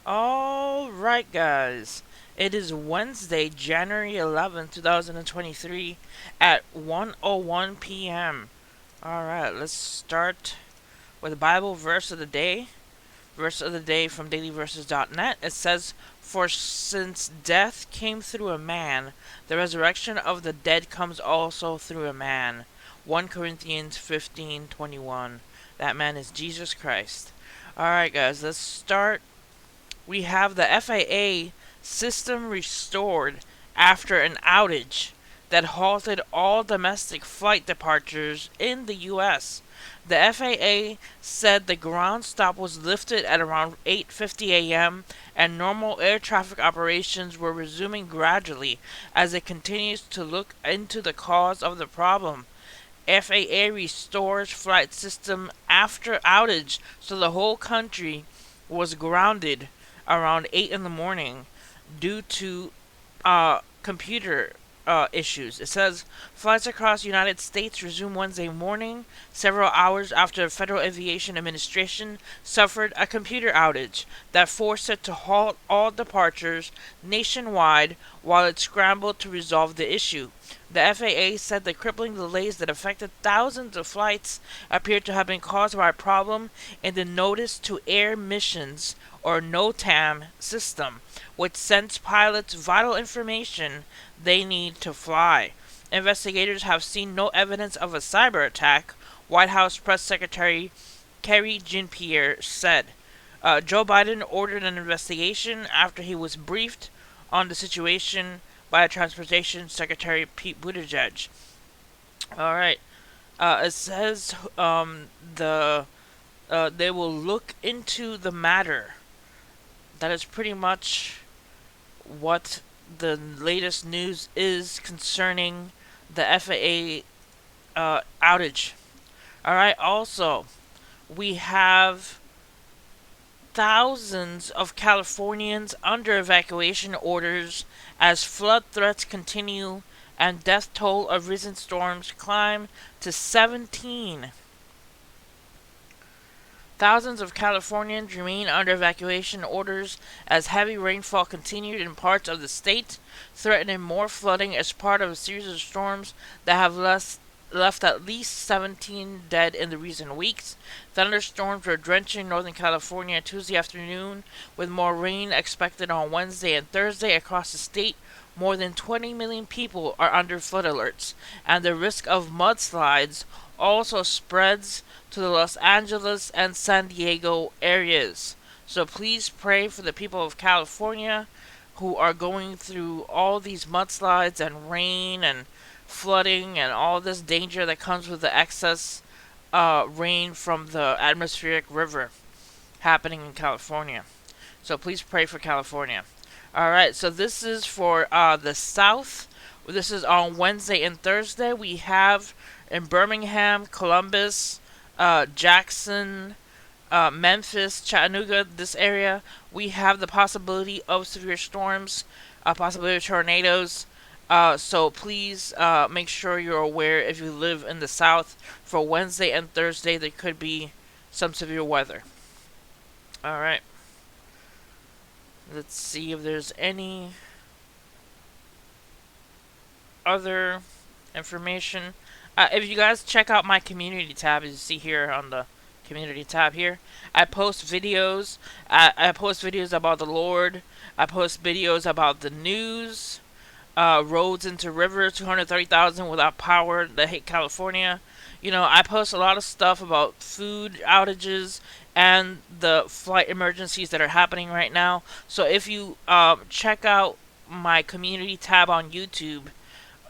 Alright, guys. It is Wednesday, January 11th, 2023 at 1:01 p.m. Alright, let's start with the Bible verse of the day. Verse of the day from dailyverses.net. It says, "For since death came through a man, the resurrection of the dead comes also through a man." 1 Corinthians 15:21. That man is Jesus Christ. Alright, guys, let's start. We have the FAA system restored after an outage that halted all domestic flight departures in the U.S. The FAA said the ground stop was lifted at around 8:50 a.m. and normal air traffic operations were resuming gradually as it continues to look into the cause of the problem. FAA restores flight system after outage, so the whole country was grounded around 8 in the morning due to computer issues. It says flights across the United States resume Wednesday morning, several hours after the Federal Aviation Administration suffered a computer outage that forced it to halt all departures nationwide while it scrambled to resolve the issue. The FAA said the crippling delays that affected thousands of flights appeared to have been caused by a problem in the Notice to Air Missions or NOTAM system, which sends pilots vital information they need to fly. Investigators have seen no evidence of a cyber attack, White House Press Secretary Kerry Jean-Pierre said. Joe Biden ordered an investigation after he was briefed on the situation by Transportation Secretary Pete Buttigieg. All right. It says they will look into the matter. That is pretty much what the latest news is concerning the FAA outage. All right. Also, we have thousands of Californians under evacuation orders as flood threats continue and death toll of recent storms climb to 17. Thousands of Californians remain under evacuation orders as heavy rainfall continued in parts of the state, threatening more flooding as part of a series of storms that have left at least 17 dead in the recent weeks. Thunderstorms were drenching Northern California Tuesday afternoon, with more rain expected on Wednesday and Thursday across the state. More than 20 million people are under flood alerts, and the risk of mudslides also spreads to the Los Angeles and San Diego areas. So please pray for the people of California who are going through all these mudslides and rain and flooding and all this danger that comes with the excess rain from the atmospheric river happening in California. So please pray for California. Alright, so this is for the South. This is on Wednesday and Thursday. We have in Birmingham, Columbus, Jackson, Memphis, Chattanooga, this area, we have the possibility of severe storms, possibility of tornadoes. So please make sure you're aware if you live in the South. For Wednesday and Thursday, there could be some severe weather. Alright. Let's see if there's any other information. If you guys check out my community tab, as you see here on the community tab here, I post videos. I post videos about the Lord. I post videos about the news. Roads into rivers, 230,000 without power that hit California. You know, I post a lot of stuff about food outages and the flight emergencies that are happening right now. So if you check out my community tab on YouTube,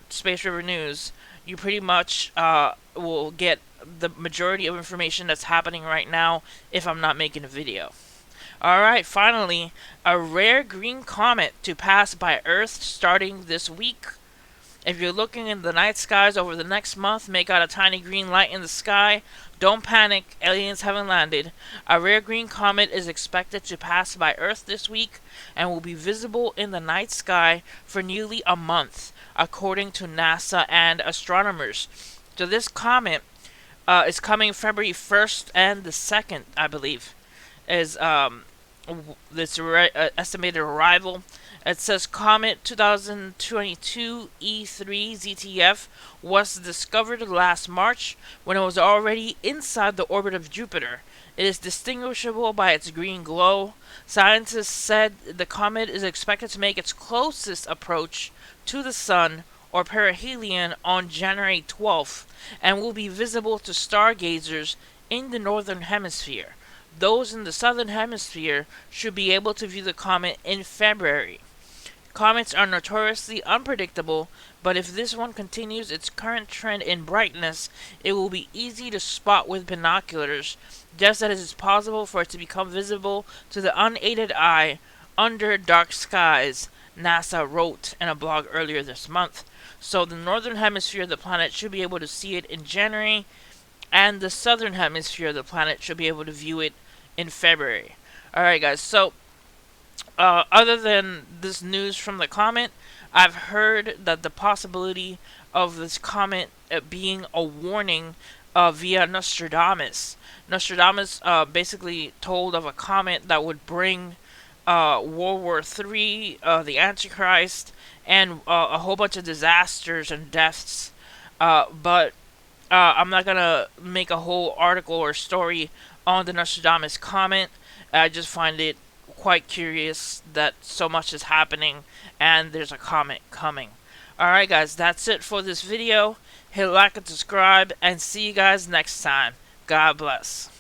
Space River News, you pretty much will get the majority of information that's happening right now if I'm not making a video. Alright, finally, a rare green comet to pass by Earth starting this week. If you're looking in the night skies over the next month, make out a tiny green light in the sky. Don't panic, aliens haven't landed. A rare green comet is expected to pass by Earth this week and will be visible in the night sky for nearly a month, according to NASA and astronomers. So this comet is coming February 1st and the 2nd, I believe, is this estimated arrival. It says Comet 2022 E3 ZTF was discovered last March when it was already inside the orbit of Jupiter. It is distinguishable by its green glow. Scientists said the comet is expected to make its closest approach to the Sun or perihelion on January 12th and will be visible to stargazers in the northern hemisphere. Those in the southern hemisphere should be able to view the comet in February. Comets are notoriously unpredictable, but if this one continues its current trend in brightness, it will be easy to spot with binoculars, just as it is possible for it to become visible to the unaided eye under dark skies, NASA wrote in a blog earlier this month. So the northern hemisphere of the planet should be able to see it in January, and the southern hemisphere of the planet should be able to view it in February. Alright, guys, so other than this news from the comet, I've heard that the possibility of this comet being a warning via Nostradamus. Nostradamus basically told of a comet that would bring World War III, the Antichrist, and a whole bunch of disasters and deaths. But I'm not gonna make a whole article or story on the Nostradamus comet. I just find it quite curious that so much is happening and there's a comet coming. Alright guys, that's it for this video. Hit like and subscribe and see you guys next time. God bless.